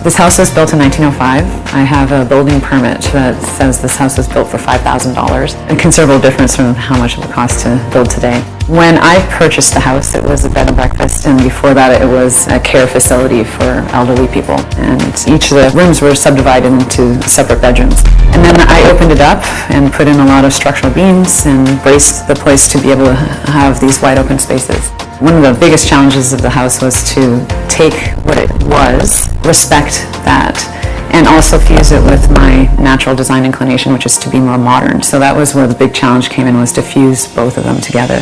This house was built in 1905. I have a building permit that says this house was built for $5,000, a considerable difference from how much it would cost to build today. When I purchased the house, it was a bed and breakfast, and before that it was a care facility for elderly people. And each of the rooms were subdivided into separate bedrooms. And then I opened it up and put in a lot of structural beams and braced the place to be able to have these wide open spaces. One of the biggest challenges of the house was to take what it was, respect that, and also fuse it with my natural design inclination, which is to be more modern. So that was where the big challenge came in, was to fuse both of them together.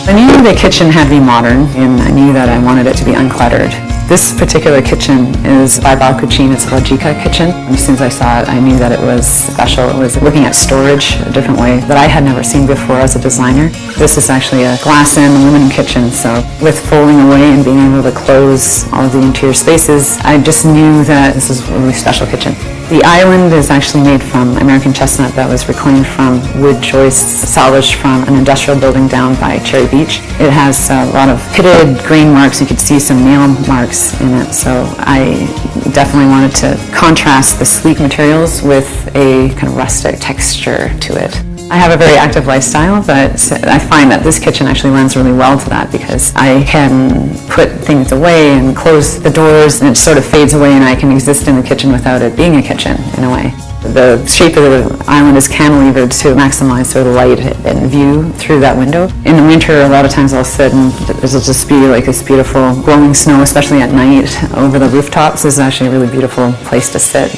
I knew the kitchen had to be modern, and I knew that I wanted it to be uncluttered. This particular kitchen is by Bao Cucine. It's a Logica kitchen. As soon as I saw it, I knew that it was special. It was looking at storage a different way that I had never seen before as a designer. This is actually a glass-in aluminum kitchen, so with folding away and being able to close all of the interior spaces, I just knew that this is a really special kitchen. The island is actually made from American chestnut that was reclaimed from wood joists salvaged from an industrial building down by Cherry Beach. It has a lot of pitted grain marks. You could see some nail marks in it, so I definitely wanted to contrast the sleek materials with a kind of rustic texture to it. I have a very active lifestyle, but I find that this kitchen actually lends really well to that because I can put things away and close the doors and it sort of fades away and I can exist in the kitchen without it being a kitchen in a way. The shape of the island is cantilevered to maximize sort of light and view through that window. In the winter, a lot of times I'll sit and it'll just be like this beautiful glowing snow, especially at night over the rooftops. This is actually a really beautiful place to sit.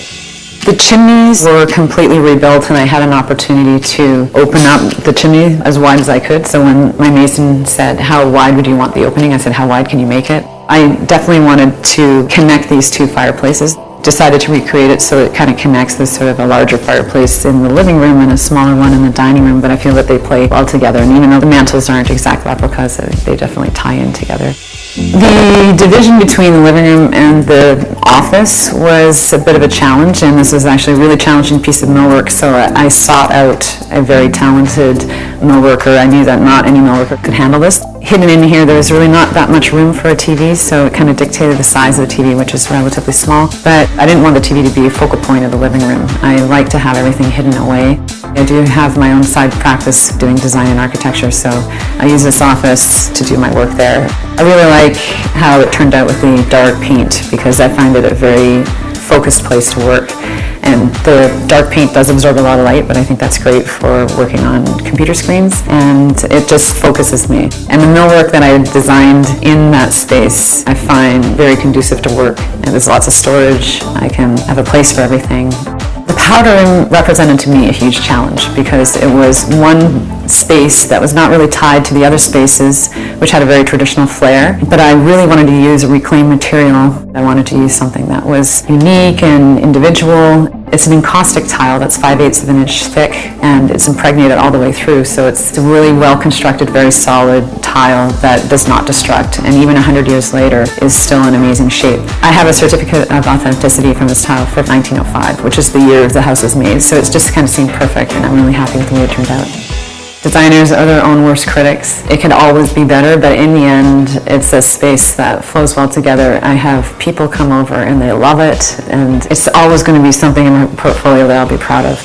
The chimneys were completely rebuilt and I had an opportunity to open up the chimney as wide as I could. So when my mason said, "How wide would you want the opening?" I said, "How wide can you make it?" I definitely wanted to connect these two fireplaces. Decided to recreate it so it kind of connects this sort of a larger fireplace in the living room and a smaller one in the dining room, but I feel that they play well together. And even though the mantels aren't exact replicas, they definitely tie in together. The division between the living room and the office was a bit of a challenge, and this was actually a really challenging piece of millwork, so I sought out a very talented millworker. I knew that not any millworker could handle this. Hidden in here, there was really not that much room for a TV, so it kind of dictated the size of the TV, which is relatively small. But I didn't want the TV to be a focal point of the living room. I like to have everything hidden away. I do have my own side practice doing design and architecture, so I use this office to do my work there. I really like how it turned out with the dark paint because I find it a very focused place to work. And the dark paint does absorb a lot of light, but I think that's great for working on computer screens, and it just focuses me. And the millwork that I designed in that space, I find very conducive to work. And there's lots of storage. I can have a place for everything. The powder room represented to me a huge challenge because it was one space that was not really tied to the other spaces, which had a very traditional flair, but I really wanted to use a reclaimed material. I wanted to use something that was unique and individual. It's an encaustic tile that's 5/8 of an inch thick, and it's impregnated all the way through, so it's a really well-constructed, very solid tile that does not destruct, and even 100 years later is still in amazing shape. I have a certificate of authenticity from this tile for 1905, which is the year the house was made, so it's just kind of seemed perfect, and I'm really happy with the way it turned out. Designers are their own worst critics. It can always be better, but in the end, it's a space that flows well together. I have people come over and they love it, and it's always going to be something in my portfolio that I'll be proud of.